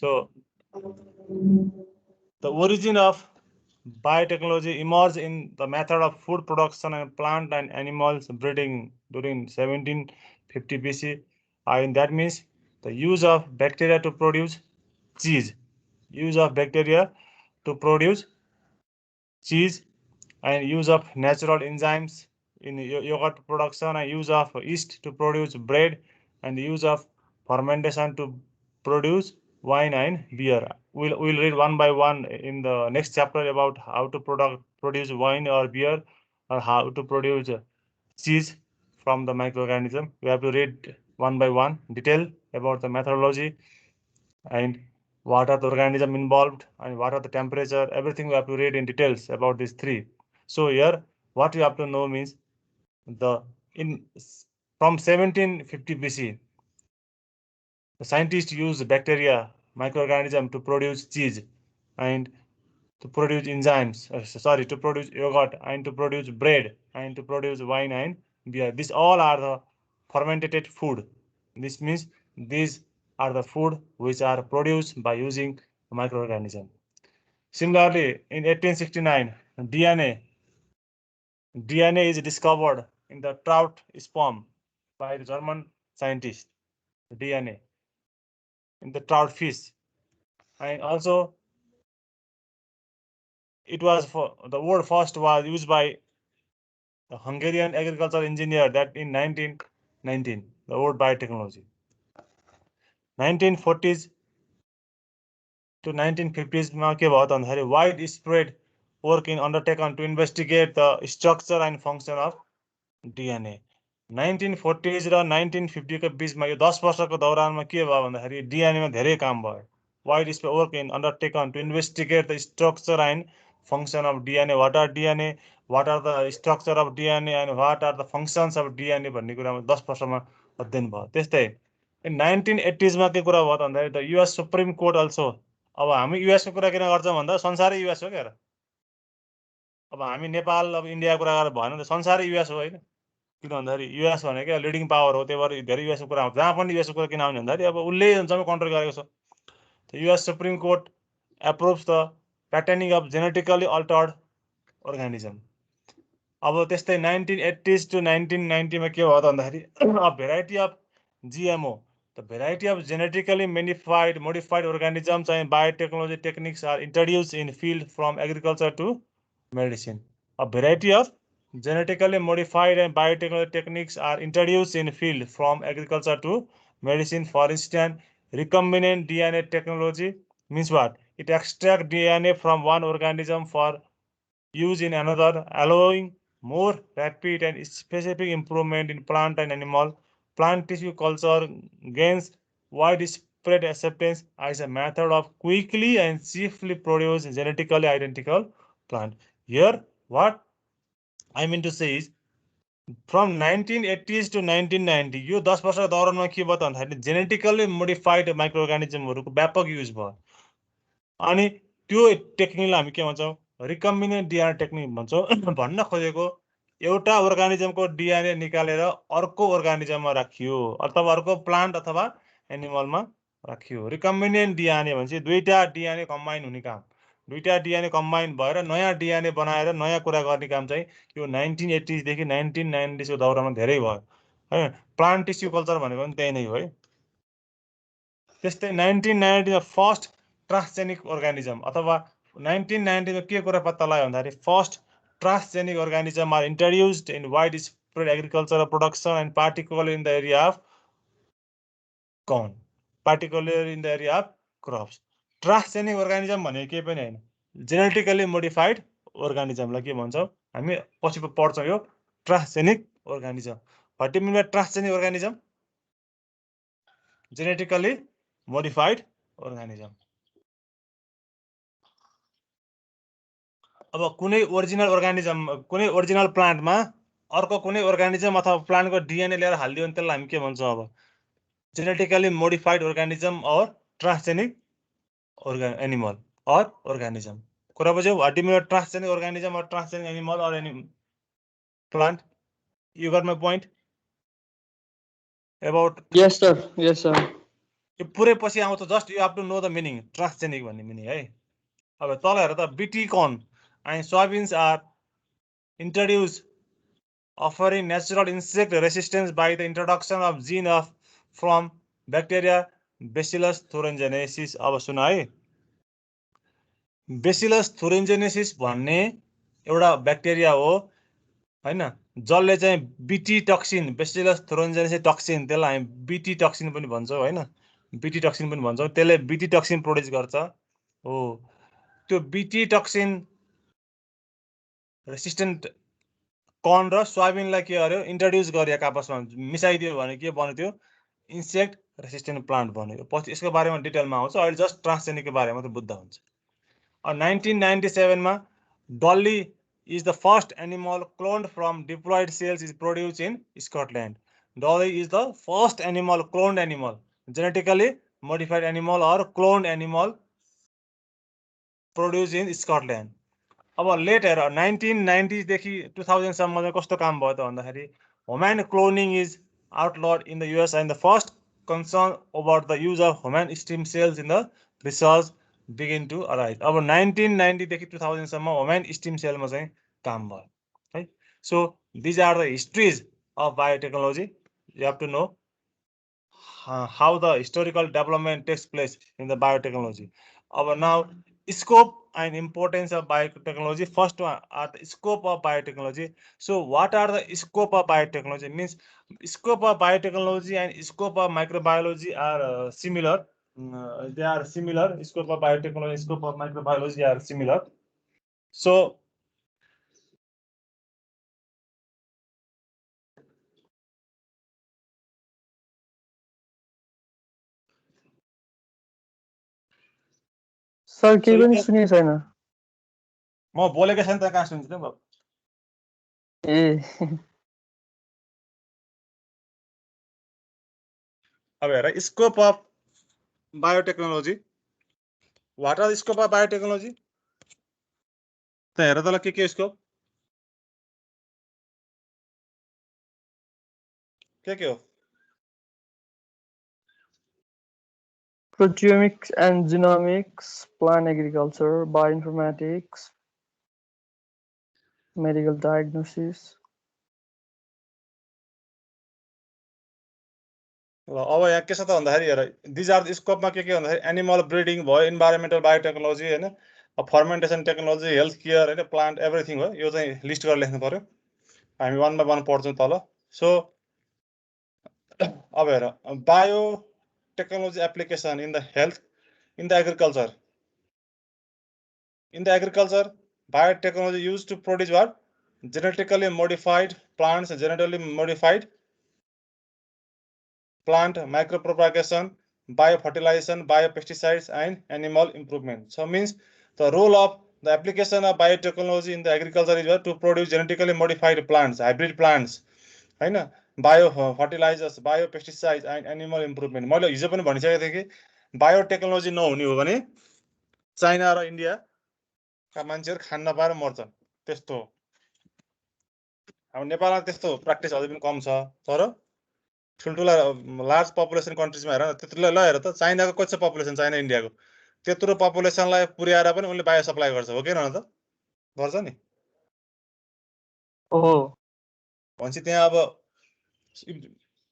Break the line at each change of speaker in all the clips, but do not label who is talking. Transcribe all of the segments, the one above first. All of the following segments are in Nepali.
So the origin of biotechnology emerged in the method of food production and plant and animals breeding during 1750 BC. And that means the use of bacteria to produce cheese. Use of bacteria to produce cheese and use of natural enzymes in yogurt production and use of yeast to produce bread and use of fermentation to produce wine and beer. We'll read one by one in the next chapter about how to produce wine or beer or how to produce cheese from the microorganism. We have to read one by one detail about the methodology and what are the organism involved and what are the temperature. Everything we have to read in details about these three. So here what you have to know means from 1750 BC, the scientists used bacteria, microorganism to produce cheese and to produce enzymes, to produce yogurt and to produce bread and to produce wine and beer. These all are the fermented food. This means these are the food which are produced by using microorganism. Similarly, in 1869, DNA is discovered in the trout sperm by the German scientist. DNA in the trout fish, and also it was for the word first was used by the Hungarian agricultural engineer that in 1919, the word biotechnology. 1940s to 1950s में के भयो भन्दाखेरि widespread work in undertaken to investigate the structure and function of DNA. 1940s र 1950 को बीचमा यो 10 वर्षको दौरानमा के भयो भन्दाखेरि DNA मा धेरै काम भयो. Widespread work in undertaken to investigate the structure and function of DNA. What are DNA? What are the structure of DNA and what are the functions of DNA भन्ने कुरामा 10 वर्षमा अध्ययन भयो. त्यस्तै in 1980s मा के कुरा भयो भन्दाखेरि the US Supreme Court also. अब हामी US को कुरा किन गर्छौं भन्दा संसारै US हो के र. अब हामी नेपाल अब इन्डिया कुरा गरेर भएन त संसारै US हो हैन. किन भन्दाखेरि US भनेको लिडिङ पावर हो. त्यही भएर धेरै US को कुरा आउँछ. जहाँ पनि US को कुरा किन आउने भन्दाखेरि अब उल्ले जम्मै कन्ट्रोल गरेको छ. The US Supreme Court approves the patenting of genetically altered organism. अब त्यस्तै 1980s to 1990 मा के भयो भन्दाखेरि a variety of GMO, the variety of genetically modified organisms and biotechnology techniques are introduced in field from agriculture to medicine. A variety of genetically modified and biotechnology techniques are introduced in field from agriculture to medicine. For instance, recombinant DNA technology means what? It extracts DNA from one organism for use in another, allowing more rapid and specific improvement in plant and animal. Plant tissue culture gains widespread acceptance as a method of quickly and safely produce genetically identical plant. Here, what I mean to say is, from 1980s to 1990, यो 10 वर्षको दौरानमा के भयो भन्दाखेरि जेनेटिकली मोडिफाइड माइक्रोअर्गानिजमहरुको व्यापक युज भयो. अनि त्यो टेक्निकलाई हामी के भन्छौं? रिकम्बिनेन्ट डीएनए टेक्निक भन्छौं. भन्न खोजेको एउटा अर्गानिजमको डीएनए निकालेर अर्को अर्गानिजममा राखियो अथवा अर्को प्लान्ट अथवा एनिमलमा राखियो. रिकम्बिनेन्ट डीएनए भन्छ दुईटा डीएनए कम्बाइन हुने काम. दुईटा डीएनए कम्बाइन भएर नयाँ डीएनए बनाएर नयाँ कुरा गर्ने काम चाहिँ यो 1980s देखि 1990s को दौरानमा धेरै भयो हैन. प्लान्ट टिस्यु कल्चर भनेको पनि त्यही नै हो है. त्यस्तै 1990 मा फर्स्ट ट्रान्सजेनिक अर्गानिजम अथवा 1990 मा के कुरा पत्ता लाग्यो भन्दाखेरि first transgenic organisms are introduced in widespread agricultural production and particularly in the area of corn, particularly in the area of crops. Transgenic organism भनेको के पनि हैन, genetically modified organism लाई के भन्छौं हामी पछि पढ्छौं यो transgenic organism. What do you mean by transgenic organism? Genetically modified organism. अब कुनै ओरिजिनल अर्गानिजम कुनै ओरिजिनल प्लान्टमा अर्को कुनै अर्गानिजम अथवा प्लान्टको डीएनए लिएर हाल्दियो भने त्यसलाई हामी के भन्छौं? अब जेनेटिकली मोडिफाइड अर्गानिजम और ट्रान्सजेनिक एनिमल और अर्गानिजम. कुरा बुझ्यौ? What do you mean transgenic organism और ट्रान्सजेनिक एनिमल और any plant? You got my point about?
Yes sir, yes sir.
यो पुरै पछि आउँछ just you have to know the meaning transgenic भन्ने मिनिङ है अब तल हेर त BT corn and soybeans are introduced offering natural insect resistance by the introduction of gene of from bacteria Bacillus thuringiensis अब सुन है Bacillus thuringiensis भन्ने एउटा ब्याक्टेरिया हो हैन जसले चाहिँ BT toxin Bacillus thuringiensis toxin त्यसलाई हामी बीटी टक्सिन पनि भन्छौँ हैन बीटी टक्सिन पनि भन्छौँ त्यसले बीटी टक्सिन प्रोड्युस गर्छ हो त्यो बीटी टक्सिन रेसिस्टेन्ट कर्न र सोयाबिनलाई के गर्यो इन्ट्रोड्युस गरिएको आपसमा मिसाइदियो भने के बन्यो त्यो इन्सेक्ट रेसिस्टेन्ट प्लान्ट बन्यो पछि यसको बारेमा डिटेलमा आउँछ अहिले जस्ट ट्रान्सजेनिकको बारेमा त बुझ्दा हुन्छ 1997 मा डल्ली is the first animal cloned from diploid cells is produced in Scotland. Dolly is the first animal cloned animal, genetically modified animal or cloned animal produced in Scotland. अब लेट हेर 1990 देखि 2000 सम्म चाहिँ कस्तो काम भयो त भन्दाखेरि human cloning is outlawed in the US and the first concern about the use of human stem cells in the research begin to arise. अब 1990 देखि 2000 सम्म ह्युमन स्टेम सेलमा चाहिँ काम भयो है so these are the histories of biotechnology you have to know how the historical development takes place in the biotechnology. Our now scope and importance of biotechnology. First one are the scope of biotechnology. So what are the scope of biotechnology? Means scope of biotechnology and scope of microbiology are similar. They are similar. Scope of biotechnology, scope of microbiology are similar. So
sir केही पनि सुनेको छैन
म बोलेको छैन त कहाँ सुन्छ त
ए
अब हेर scope of biotechnology. What are the scope of biotechnology? त हेर तल के scope के हो
proteomics and genomics, plant agriculture, bioinformatics, medical diagnosis.
अब यहाँ के छ त भन्दाखेरि हेर दिज आर स्कोपमा के भन्दाखेरि एनिमल ब्रिडिङ भयो इन्भाइरोमेन्टल बायोटेक्नोलोजी हैन फर्मेन्टेसन टेक्नोलोजी हेल्थ केयर हैन प्लान्ट एभ्रिथिङ हो यो चाहिँ लिस्ट गरेर लेख्नु पर्यो हामी वान बाइ वान पढ्छौँ तल सो अब हेर bio technology application in the health in the agriculture biotechnology used to produce what genetically modified plants genetically modified plant micropropagation biofertilization biopesticides and animal improvement. So means the role of the application of biotechnology in the agriculture is to produce genetically modified plants hybrid plants हैन biofertilizers biopesticides and animal improvement. मैले हिजो पनि भनिसकेको थिएँ कि बायोटेक्नोलोजी नहुने हो भने चाइना र इन्डिया का मान्छेहरु खान नपाएर मर्छन् त्यस्तो हो अब नेपालमा त्यस्तो प्र्याक्टिस अझै पनि कम छ तर ठुल्ठुला लार्ज पपुलेसन कन्ट्रीजमा हेर त्यत्रो ल हेर त चाइनाको कति छ पपुलेसन चाइना इन्डियाको त्यत्रो पपुलेसनलाई पुर्याएर पनि उनले बायो सप्लाई गर्छ हो कि न त गर्छ नि
ओहो
भन्छ त्यहाँ अब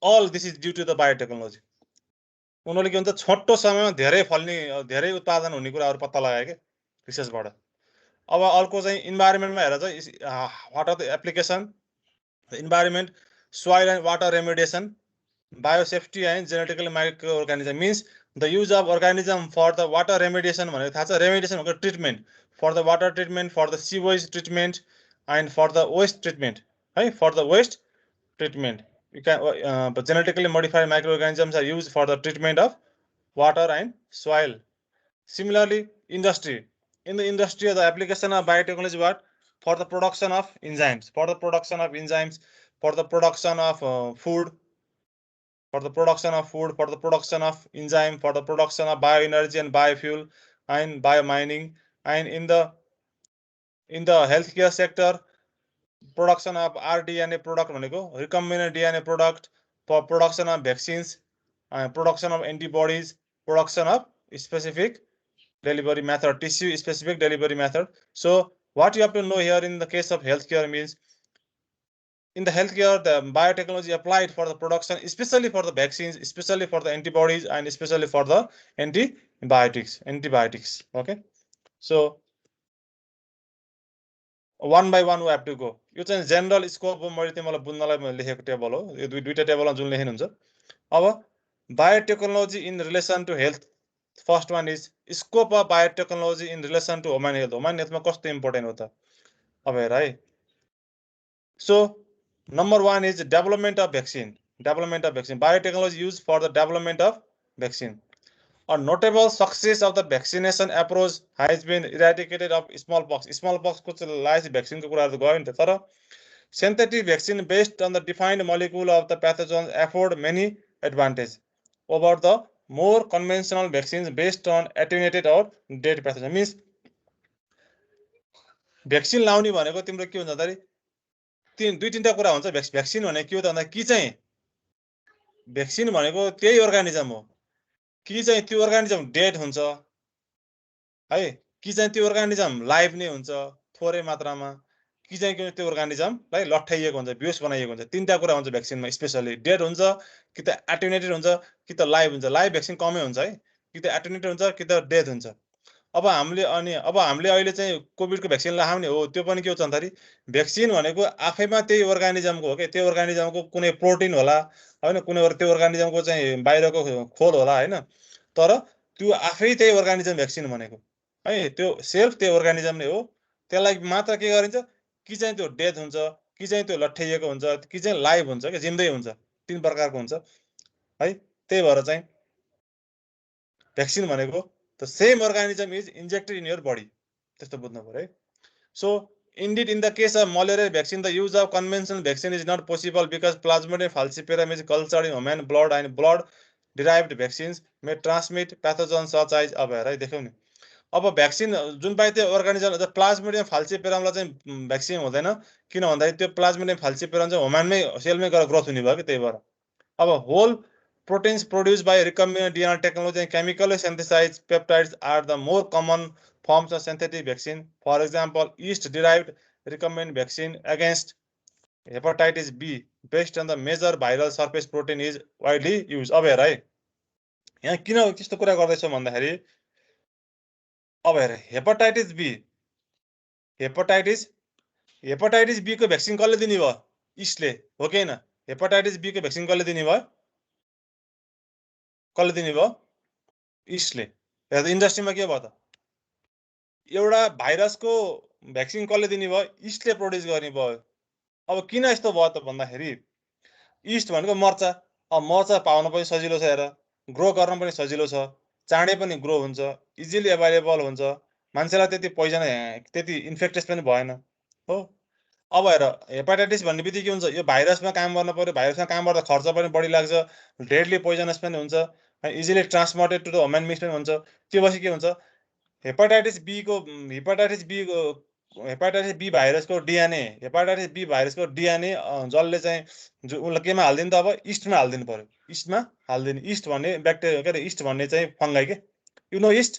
all this is due to the biotechnology उनीहरूले के भन्छ छोटो समयमा धेरै फल्ने धेरै उत्पादन हुने कुराहरू पत्ता लगाए के रिसर्चबाट अब अर्को चाहिँ इन्भाइरोमेन्टमा हेर चाहिँ what are the application environment soil and water remediation biosafety and genetically microorganism means the use of organism for the water remediation भनेको थाहा छ remediation भनेको treatment for the water treatment for the sewage treatment and for the waste treatment है for the waste treatment you can genetically modified microorganisms are used for the treatment of water and soil. Similarly industry in the industry the application of biotechnology what for the production of enzymes for the production of enzymes for the production of food for the production of food, for the production of enzyme, for the production of bioenergy and biofuel and biomining, and in the healthcare sector, production of rDNA product भनेको recombinant DNA product for production of vaccines, production of antibodies, production of specific delivery method, tissue specific delivery method. So what you have to know here in the case of healthcare means, in the healthcare, the biotechnology applied for the production, especially for the vaccines, especially for the antibodies, and especially for the antibiotics. Okay, so one by one we have to go. यो चाहिँ general scope हो, मैले तिमीलाई बुझ्नलाई मैले लेखेको टेबल हो, यो दुईटा टेबलमा जुन लेख्नुहुन्छ। अब biotechnology in relation to health, first one is scope of biotechnology in relation to human health. Human health मा कस्तो इम्पोर्टेन्ट हो त, अब हेर है। So number one is development of vaccine. Biotechnology used for the development of vaccine. A notable success of the vaccination approach has been eradicated of smallpox. Smallpox को चाहिँ लाइस भ्याक्सिनको कुरा त गयो नि त, तर synthetic vaccine based on the defined molecule of the pathogens afford many advantages over the more conventional vaccines based on attenuated or dead pathogen. Means vaccine लाउने भनेको तिम्रो के हुन्छ त, दुई तीनटा कुरा हुन्छ। भ्याक्सिन भनेको के हो त भन्दा, कि चाहिँ भ्याक्सिन भनेको त्यही अर्गानिजम हो, कि चाहिँ त्यो अर्गानिजम डेड हुन्छ है, कि चाहिँ त्यो अर्गानिजम लाइभ नै हुन्छ थोरै मात्रामा, कि चाहिँ त्यो अर्गानिजमलाई लट्ठाइएको हुन्छ, बेहोस बनाइएको हुन्छ। तीनटा कुरा हुन्छ भ्याक्सिनमा, स्पेसली डेड हुन्छ, कि त एटेन्युएटेड हुन्छ, कि त लाइभ हुन्छ। लाइभ भ्याक्सिन कमै हुन्छ है, कि त एटेन्युएटेड हुन्छ कि त डेथ हुन्छ। अब हामीले अहिले चाहिँ कोभिडको भ्याक्सिन लगाउने हो, त्यो पनि के हो भन्दाखेरि भ्याक्सिन भनेको आफैमा त्यही अर्गानिजमको हो कि, त्यो अर्गानिजमको कुनै प्रोटिन होला हैन, कुनै त्यो अर्गानिजमको चाहिँ बाहिरको खोल होला हैन, तर त्यो आफै त्यही अर्गानिजम भ्याक्सिन भनेको है, त्यो सेल्फ त्यो अर्गानिजम नै हो। त्यसलाई मात्र के गरिन्छ, कि चाहिँ त्यो डेथ हुन्छ, कि चाहिँ त्यो लट्ठिएको हुन्छ, कि चाहिँ लाइभ हुन्छ, कि जिउँदै हुन्छ। तीन प्रकारको हुन्छ है। त्यही भएर चाहिँ भ्याक्सिन भनेको the same organism is injected in your body, त्यस्तो बुझ्नु पर्यो है। So indeed in the case of malaria vaccine, the use of conventional vaccine is not possible because Plasmodium falciparum is cultured in human blood, and blood derived vaccines may transmit pathogens such as, अब हेर है देख्यौ नि, अब भ्याक्सिन जुन पाए त्यो अर्गानिजम प्लाज्मोडियम फाल्सिपेरमलाई चाहिँ भ्याक्सिन हुँदैन, किन भन्दाखेरि त्यो प्लाज्मोडियम फाल्सिपेरम चाहिँ ह्युमनमै सेलमै गएर ग्रोथ हुने भयो कि, त्यही भएर। अब whole proteins produced by recombinant DNA technology and chemically synthesized peptides are the more common forms of synthetic vaccine. For example, yeast-derived recombinant vaccine against hepatitis B based on the major viral surface protein is widely used. अब हेर है, यहाँ किन त्यस्तो कुरा गर्दैछौँ भन्दाखेरि, अब हेर हेपाटाइटिस बी को भ्याक्सिन कसले दिने भयो? इस्टले, हो कि हैन? हेपाटाइटिस बी को भ्याक्सिन कसले दिने भयो? कसले दिने भयो? इस्टले। हेर इन्डस्ट्रीमा के भयो त, एउटा भाइरसको भ्याक्सिन कसले दिने भयो? इस्टले प्रोड्युस गर्ने भयो। अब किन यस्तो भयो त भन्दाखेरि, इस्ट भनेको मर्चा, अब मर्चा पाउन पनि सजिलो छ, हेर ग्रो गर्न पनि सजिलो छ, चाँडै पनि ग्रो हुन्छ, इजिली एभाइलेबल हुन्छ, मान्छेलाई त्यति पोइजन त्यति इन्फेक्टेस पनि भएन हो। अब हेर हेपाटाइटिस भन्ने बित्तिकै के हुन्छ, यो भाइरसमा काम गर्न पर्यो, भाइरसमा काम गर्दा खर्च पनि बढी लाग्छ, डेडली पोइजनस पनि हुन्छ, easily transmitted to the human beings पनि हुन्छ। त्यो पछि के हुन्छ, हेपाटाइटिस बी भाइरसको डिएनए, हेपाटाइटिस बी भाइरसको डिएनए जसले चाहिँ उसलाई केमा हालिदिनु त, अब इस्टमा हालिदिनु पर्यो, इस्टमा हालिदिनु। इस्ट भन्ने ब्याक्टेरिया के अरे, इस्ट भन्ने चाहिँ फङ्गाई के, you know east?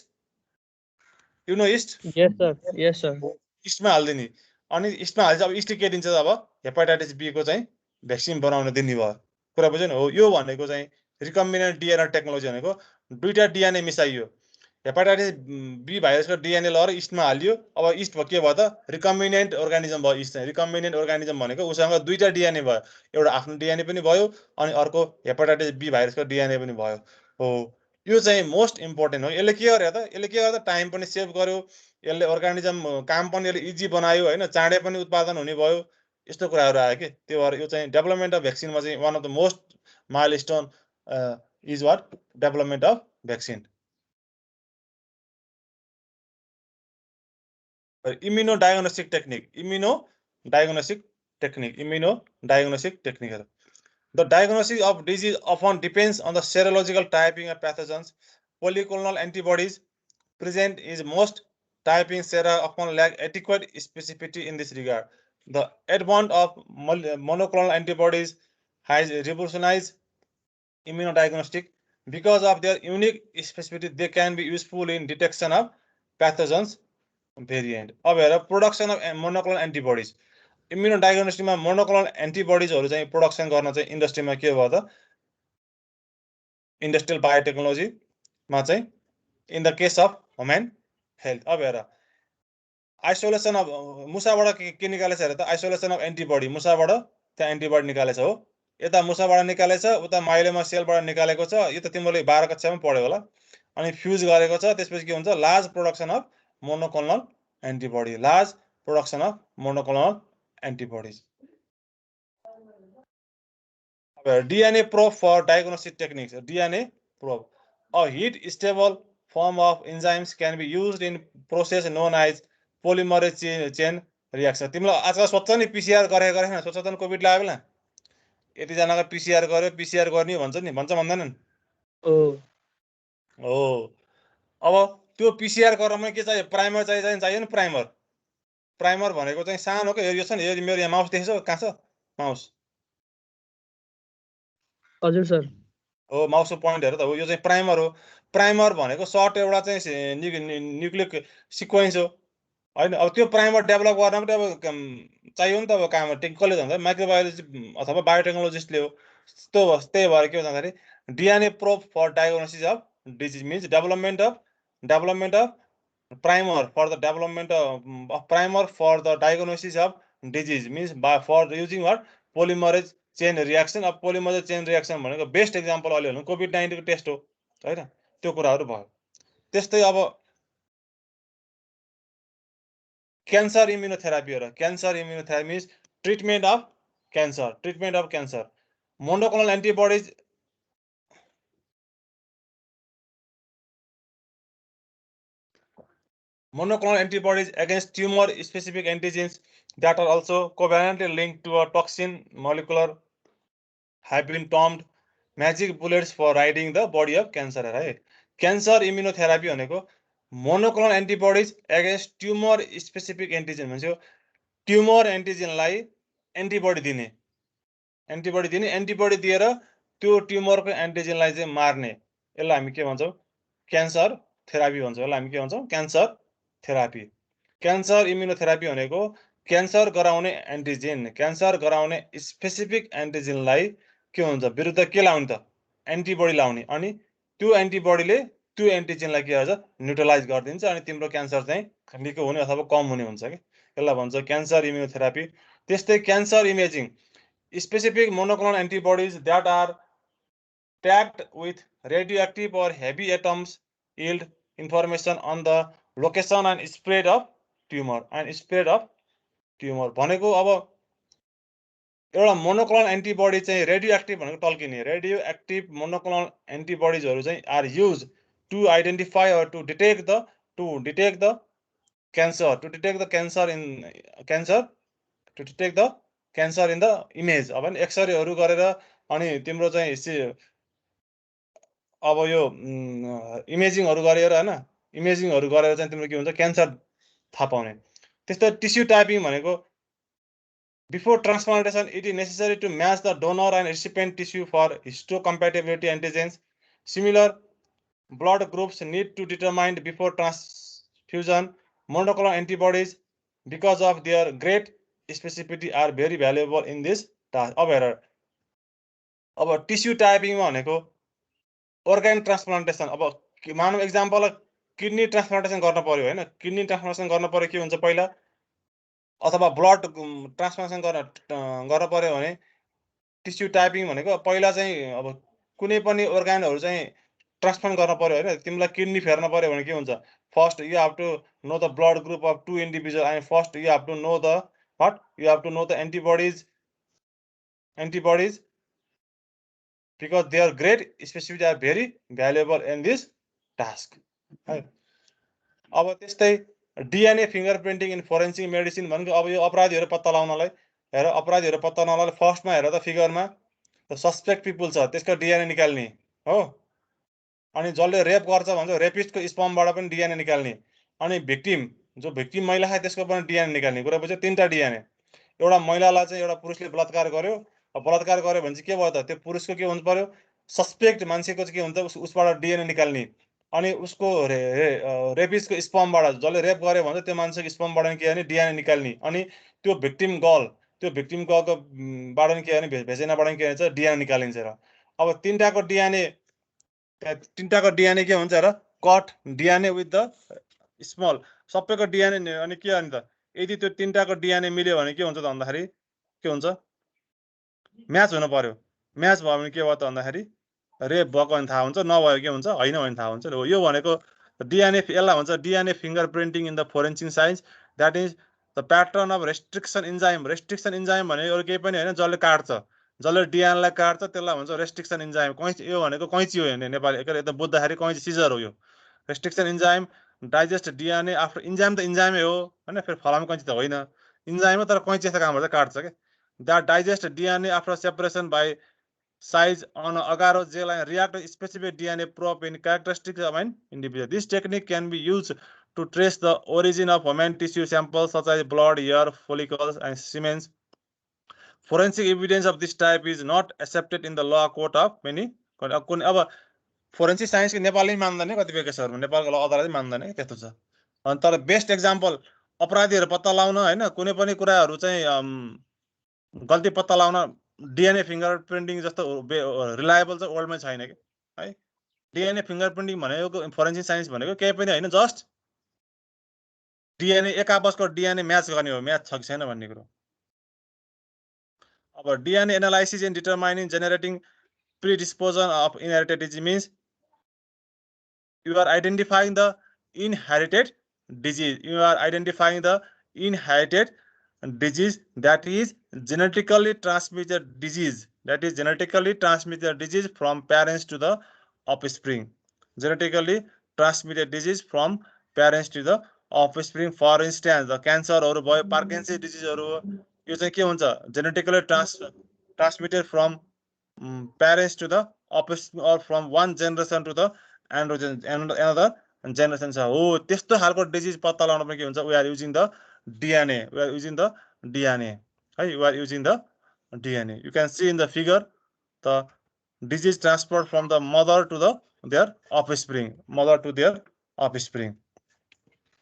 Yes sir, yes sir.
इस्टमा हालिदिने, अनि इस्टमा हाल्छ। अब इस्टले के दिन्छ त, अब हेपाटाइटिस बी को चाहिँ भ्याक्सिन बनाउन दिने भयो। कुरा बुझ्यो नि? हो, यो भनेको चाहिँ रिकम्बिनेन्ट डिएनए टेक्नोलोजी भनेको दुईटा डिएनए मिसाइयो, हेपाटाइटिस बी भाइरसको डिएनए लगेर इस्टमा हालियो। अब इस्ट के भयो त, रिकम्बिनेन्ट अर्गानिजम भयो। इस्ट चाहिँ रिकम्बिनेन्ट अर्गानिजम भनेको उसँग दुईटा डिएनए भयो, एउटा आफ्नो डिएनए पनि भयो अनि अर्को हेपाटाइटिस बी भाइरसको डिएनए पनि भयो। हो, यो चाहिँ मोस्ट इम्पोर्टेन्ट हो। यसले के गर्यो त, यसले के गर्यो त, टाइम पनि सेभ गर्यो, यसले अर्गानिजम काम पनि यसले इजी बनायो हैन, चाँडै पनि उत्पादन हुने भयो, यस्तो कुराहरू आयो कि। त्यो भएर यो चाहिँ डेभलपमेन्ट अफ भ्याक्सिनमा चाहिँ one of the most milestone is what, development of vaccine. Immunodiagnostic technique. The diagnosis of disease often depends on the serological typing of pathogens. Polyclonal antibodies present is most typing sera often lack adequate specificity in this regard. The advent of monoclonal antibodies has revolutionized immunodiagnostic because of their unique specificity they can be useful in detection of pathogens variant. अब हेर प्रोडक्सन अफ मोनोक्लोनल एन्टिबडिज इम्युनोडायग्नोस्टिकमा मोनोक्लोनल एन्टिबडिजहरू चाहिँ प्रोडक्सन गर्न चाहिँ इन्डस्ट्रीमा के भयो त इन्डस्ट्रियल बायोटेक्नोलोजीमा चाहिँ in the case of human health. अब हेर आइसोलेसन अफ मुसाबाट के निकालेछ हेर त आइसोलेसन अफ एन्टिबडी मुसाबाट त्यहाँ एन्टिबडी निकालेछ हो यता मुसाबाट निकालेछ उता माइलोमा सेलबाट निकालेको छ यो त तिमीले 12 कक्षामा पढ्यो होला अनि फ्युज गरेको छ त्यसपछि के हुन्छ large production of monoclonal antibody large production of monoclonal antibodies. DNA probe for diagnostic techniques. DNA probe. A heat stable form of enzymes can be used in process known as polymerase chain reaction. तिमीलाई आजकल सोध्छ नि PCR गरेन सोध्छ त कोभिड लाग्यो बेला यति जनाको PCR गर्यो PCR गर्ने भन्छ नि भन्छ भन्दैनन् हो अब त्यो PCR गर्नमा के चाहियो प्राइमर चाहियो नि प्राइमर भनेको चाहिँ सानो के यो छ नि यो मेरो यहाँ माउस देख्छौ कहाँ छ माउस
हजुर सर
हो माउसको पोइन्ट हेर त हो यो चाहिँ प्राइमर हो प्राइमर भनेको सर्ट एउटा चाहिँ न्युक्लिक सिक्वेन्स हो हैन अब त्यो प्राइमर डेभलप गर्न पनि अब चाहियो नि त अब काम कसले भन्छ माइक्रोबायोलोजी अथवा बायोटेक्नोलोजिस्टले हो त्यही भएर के भन्दाखेरि DNA probe for diagnosis of disease means development of primer for the development of primer for the diagnosis of disease means by for using what polymerase chain reaction. अब polymerase chain reaction भनेको बेस्ट एक्जाम्पल अहिले भन्नु कोभिड-19 को टेस्ट हो हैन त्यो कुराहरु भयो. त्यस्तै अब क्यान्सर इम्युनोथेरापी हो र cancer immunotherapy means treatment of cancer monoclonal antibodies monoclonal antibodies against tumor-specific antigens that are also covalently linked to a toxin molecular have been termed magic bullets for riding the body of cancer. Right? Cancer immunotherapy भनेको monoclonal antibodies against tumor-specific antigen भन्छ ट्युमर एन्टिजेनलाई एन्टिबडी दिने एन्टिबडी दिएर त्यो ट्युमरको एन्टिजेनलाई चाहिँ मार्ने यसलाई हामी के भन्छौं क्यान्सर थेरापी भन्छौं यसलाई हामी के भन्छौं क्यान्सर थेरापी. क्यान्सर इम्युनोथेरापी भनेको क्यान्सर गराउने एन्टिजेन क्यान्सर गराउने स्पेसिफिक एन्टिजेनलाई के हुन्छ विरुद्ध के लाउने त एन्टिबडी लाउने अनि त्यो एन्टिबडीले त्यो एन्टिजेनलाई के गर्छ न्युट्रलाइज गरिदिन्छ अनि तिम्रो क्यान्सर चाहिँ निको हुने अथवा कम हुने हुन्छ के यसलाई भन्छ क्यान्सर इम्युनोथेरापी. त्यस्तै cancer imaging specific monoclonal antibodies that are tagged with radioactive or heavy atoms yield information on the location and spread of tumor भनेको अब एउटा मोनोक्लोनल एन्टिबडी चाहिँ रेडियोएक्टिभ भनेको टल्किने रेडियोएक्टिभ मोनोक्लोनल एन्टिबडीजहरु चाहिँ are use to identify or to detect the cancer in the image. अब एक्सरेहरु गरेर अनि तिम्रो चाहिँ अब यो इमेजिङहरु गरेर हैन इमेजिङहरु गरेर चाहिँ तिम्रो के हुन्छ क्यान्सर थाहा पाउने. त्यस्तै टिस्यु टाइपिङ भनेको before transplantation it is necessary to match the donor and recipient tissue for histocompatibility antigens. Similar blood groups need to determined before transfusion. Monoclonal antibodies because of their great specificity are very valuable in this task. अब हेर अब टिस्यु टाइपिङमा भनेको organ transplantation. अब मानव एक्जाम्पल किडनी ट्रान्सप्लान्टेसन गर्न पर्यो हैन किडनी ट्रान्सप्लान्टेसन गर्न पर्यो के हुन्छ पहिला अथवा ब्लड ट्रान्सप्लान्टेसन गर्न पर्यो भने टिस्यु टाइपिङ भनेको पहिला चाहिँ अब कुनै पनि organहरु चाहिँ ट्रान्सप्लान्ट गर्न पर्यो हैन तिमीलाई किडनी फेर्न पर्यो भने के हुन्छ first you have to know the blood group of two individual and first you have to know the antibodies because their great specificity are very valuable in this task. अब त्यस्तै DNA फिंगरप्रिन्टिङ इन फोरेन्सिक मेडिसिन भनेको अब यो अपराधीहरु पत्ता लगाउनलाई हेर अपराधीहरु पत्ता लगाउनलाई फर्स्टमा हेर त फिगरमा द सस्पेक्ट पिपल छ त्यसको DNA निकाल्ने हो अनि जसले रेप गर्छ भन्छ रेपिस्टको स्पर्मबाट पनि DNA निकाल्ने अनि भिक्टिम जो भिक्टिम महिला छ त्यसको पनि DNA निकाल्ने कुरा बुझ्यो तीनटा DNA एउटा महिलालाई चाहिँ एउटा पुरुषले बलात्कार गर्यो भने चाहिँ के भयो त त्यो पुरुषको के हुनु पर्यो सस्पेक्ट मान्छेको चाहिँ के हुन्छ उसबाट डिएनए निकाल्ने अनि उसको रेपिसको स्पर्मबाट जसले रेप गर्यो भने त्यो मान्छेको स्पर्मबाट के भने डिएनए निकाल्ने अनि त्यो भिक्टिम गर्ल त्यो भिक्टिम गर्लको बाट के भने भेजेनाबाट के भन्छ डिएनए निकालिन्छ र अब तीनटाको डिएनए के हुन्छ र cut DNA with the small सबैको डिएनए अनि के अनि त यदि त्यो तीनटाको डिएनए मिल्यो भने के हुन्छ त भन्दाखेरि के हुन्छ म्याच हुनु पर्यो म्याच भयो भने के भयो त भन्दाखेरि रेप भएको भने थाहा हुन्छ नभयो के हुन्छ होइन भने थाहा हुन्छ हो यो भनेको डिएनए यसलाई भन्छ DNA finger printing in the forensic science that is the pattern of restriction enzyme भनेको अरू केही पनि होइन जसले काट्छ जसले डिएनएलाई काट्छ त्यसलाई भन्छ रेस्ट्रिक्सन इन्जाइम कैँची यो भनेको कैँची हो भने नेपाली यता बुझ्दाखेरि कैँची सिजर हो यो restriction enzyme digest DNA after enzyme त इन्जाइमै हो होइन फेरि फलाम कैँची त होइन इन्जाइम तर कैँची जस्तो काम गर्छ काट्छ क्या that digest DNA after separation by size on an agar gel and react to specific DNA probe in characteristics of an individual. This technique can be used to trace the origin of human tissue samples such as blood, hair, follicles, and semen. Forensic evidence of this type is not accepted in the law court of many. अब फोरेन्सिक साइन्स के नेपाली मान्दैन कतिपय केसहरुमा नेपालको ल अदालतले मान्दैन त्यस्तो छ अनि तर बेस्ट एक्जाम्पल अपराधीहरु पत्ता लगाउन हैन कुनै पनि कुराहरु चाहिँ गल्ती पत्ता लगाउन डिएनए फिंगर प्रिन्टिङ जस्तो रिलायबल चाहिँ वर्ल्डमै छैन के है डिएनए फिंगर प्रिन्टिङ भनेको फोरेन्सिक साइन्स भनेको केही पनि हैन जस्ट डिएनए एक आपसको डिएनए म्याच गर्ने हो म्याच छ कि छैन भन्ने कुरो अब DNA analysis in determining generating predisposition of inherited disease means you are identifying the inherited disease. You are identifying the inherited disease that is genetically transmitted disease. That is genetically transmitted disease from parents to the offspring. Genetically transmitted disease from parents to the offspring. For instance, the cancer or Parkinson's disease or यो चाहिँ के हुन्छ genetically transmitted from parents to the offspring or from one generation to the another generation छ हो त्यस्तो खालको डिजिज पत्ता लगाउन पनि के हुन्छ we are using the DNA है you are using the DNA you can see in the figure the disease transferred from the mother to their offspring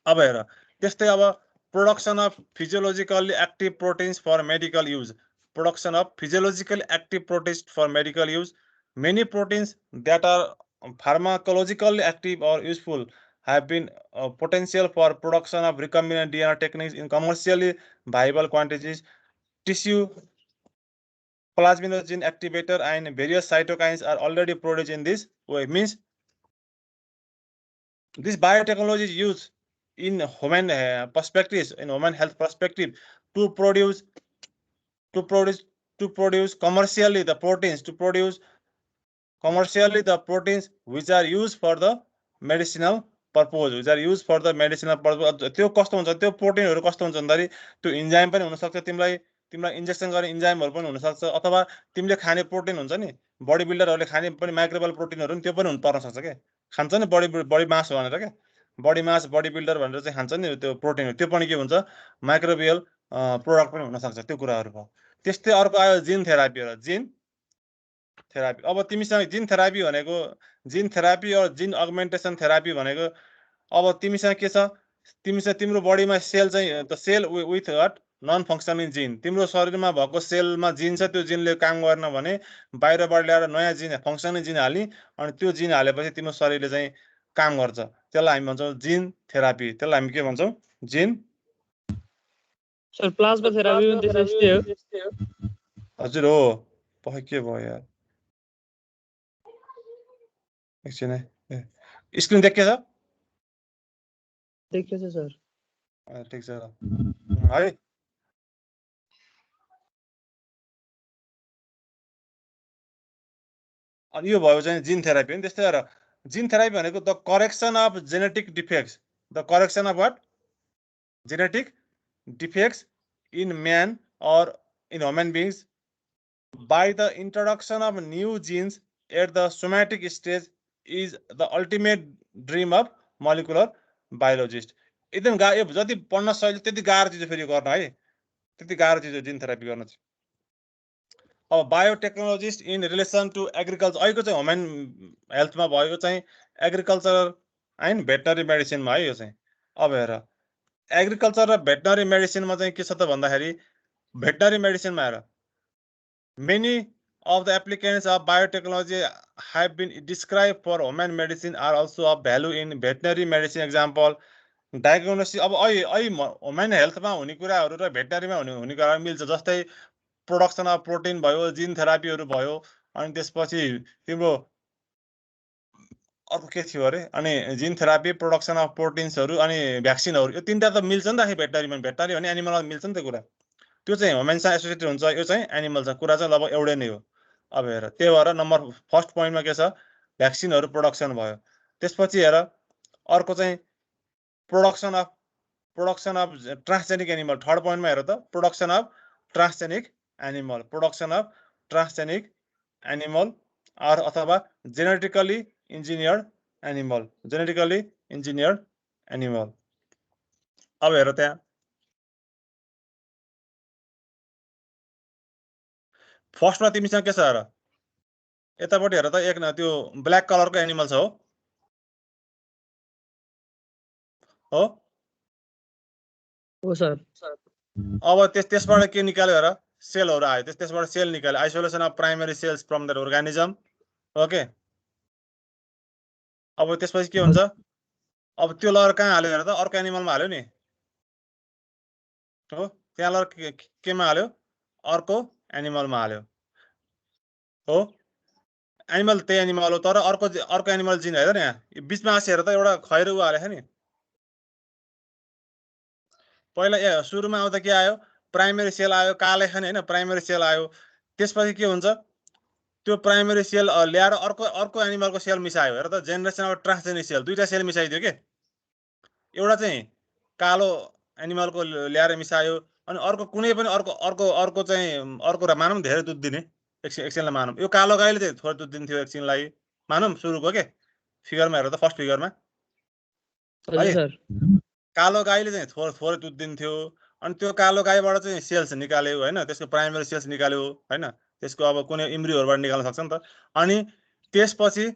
अब हेर त्यस्तै अब production of physiologically active proteins for medical use production of physiologically active proteins for medical use. Many proteins that are pharmacologically active or useful have been potential for production of recombinant DNA techniques in commercially viable quantities. Tissue plasminogen activator and various cytokines are already produced in this way. Means this biotechnology is used in human perspectives, in human health perspective, to produce commercially the proteins which are used for the medicinal purpose त्यो कस्तो हुन्छ त्यो प्रोटिनहरु कस्तो हुन्छ भन्दाखेरि त्यो इन्जाइम पनि हुन सक्छ तिमीलाई इन्जेक्सन गर्ने इन्जाइमहरु पनि हुन सक्छ अथवा तिमीले खाने प्रोटिन हुन्छ नि बडी बिल्डरहरुले खाने पनि माइक्रोबियल प्रोटिनहरु नि त्यो पनि हुन पर्न सक्छ के खान्छ नि बडी मास भनेर के बडी मास बडी बिल्डर भनेर चाहिँ खान्छ नि त्यो प्रोटिन त्यो पनि के हुन्छ माइक्रोबियल प्रोडक्ट पनि हुन सक्छ त्यो कुराहरु भयो त्यस्तै अर्को आयो जिन थेरापी र जिन थेरापी अब तिमीसँग जिन थेरापी भनेको जिन थेरापी और जिन अगमेन्टेसन थेरापी भनेको अब तिमीसँग के छ तिम्रो बडीमा सेल चाहिँ the cell with what non functioning gene तिम्रो शरीरमा भएको सेलमा जिन छ त्यो जिनले काम गर्न भने बाहिरबाट ल्याएर नयाँ जिन फंक्सनिङ जिन हाली अनि त्यो जिन हालेपछि तिम्रो शरीरले चाहिँ काम गर्छ त्यसलाई हामी भन्छौं जिन थेरापी त्यसलाई हामी के भन्छौं जिन
सर प्लाज्मा थेरापी पनि त्यस्तै हो
हजुर हो पक्कै के भयो यार एकछिन है स्क्रिन देखेछ
देखेछ सर
ठीक छ है अनि यो भयो चाहिँ जिन थेरापी नि त्यस्तै र जिन थेरापी भनेको the correction of genetic defects the correction of what genetic defects in man or in human beings by the introduction of new genes at the somatic stage is the ultimate dream of molecular biologist. एकदम यो जति पढ्न सजिलो त्यति गाह्रो चिज फेरि गर्न है त्यति गाह्रो चिज हो जिन थेरापी गर्न चाहिँ अब बायोटेक्नोलोजिस्ट इन रिलेसन टु एग्रिकल्चर, अहिलेको चाहिँ ह्युमन हेल्थमा भएको चाहिँ एग्रिकल्चर एन्ड भेटनरी मेडिसिनमा है यो चाहिँ। अब हेर एग्रिकल्चर र भेटनरी मेडिसिनमा चाहिँ के छ त भन्दाखेरि भेटनरी मेडिसिनमा हेर many of the applicants of biotechnology have been described for human medicine are also of value in veterinary medicine. Example, diagnosis अब ह्युमन हेल्थमा हुने कुराहरू र भेटनरीमा हुने कुराहरू मिल्छ। जस्तै प्रोडक्सन अफ प्रोटिन भयो, जिन थेरापीहरू भयो, अनि त्यसपछि तिम्रो अर्को के थियो अरे, अनि जिन थेरापी, प्रोडक्सन अफ प्रोटिन्सहरू, अनि भ्याक्सिनहरू, यो तिनवटा त मिल्छ नि त भेटनरीमा। भेटनरी भने एनिमलमा मिल्छ नि त कुरा, त्यो चाहिँ ह्युमनसँग एसोसिएटेड हुन्छ, यो चाहिँ एनिमलसँग। कुरा चाहिँ लगभग एउटै नै हो। अब हेर त्यही भएर नम्बर फर्स्ट पोइन्टमा के छ, भ्याक्सिनहरू प्रोडक्सन भयो। त्यसपछि हेर अर्को चाहिँ production of transgenic animal. Third पोइन्टमा हेर त production of transgenic animal, production of transgenic animal or अथवा genetically engineered animal, genetically engineered animal. अब हेर त्यहाँ फर्स्टमा तिमीसँग के छ हेर, यतापट्टि हेर त एक न त्यो ब्ल्याक कलरको एनिमल छ हो
हो सर।
अब त्यसबाट के निकाल्यो हेर, सेलहरू आयो, त्यसबाट सेल निकाल्यो, isolation of primary cells from the organism. Okay, अब त्यसपछि के हुन्छ, अब त्यो लगेर कहाँ हाल्यो हेर त, अर्को एनिमलमा हाल्यो नि हो, त्यहाँ लगेर केमा हाल्यो, अर्को एनिमलमा हाल्यो हो। एनिमल त्यही एनिमल हो, तर अर्को एनिमल जिन हेर न, यहाँ बिचमा आसी हेर त एउटा खैरो उ हालेको नि। पहिला सुरुमा आउँदा के आयो, प्राइमेरी सेल आयो, काले खाने होइन, प्राइमेरी सेल आयो। त्यसपछि के हुन्छ, त्यो प्राइमेरी सेल ल्याएर अर्को एनिमलको सेल मिसायो। हेर त जेनेरेसन अफ ट्रान्सजेनिक सेल, दुईटा सेल मिसाइदियो के, एउटा चाहिँ कालो एनिमलको ल्याएर मिसायो, अनि अर्को कुनै पनि अर्को चाहिँ अर्को मानौँ धेरै दुध दिने एकछिनलाई मानौँ, यो कालो गाईले चाहिँ थोरै दुध दिन्थ्यो एकछिनलाई मानौँ, सुरुको के फिगरमा हेर त, फर्स्ट फिगरमा है, कालो गाईले चाहिँ थोरै दुध दिन्थ्यो। अनि त्यो कालो गाईबाट चाहिँ सेल्स निकाल्यो होइन, त्यसको प्राइमेरी सेल्स निकाल्यो होइन, त्यसको अब कुनै इम्ब्रियोहरूबाट निकाल्न सक्छ नि त। अनि त्यसपछि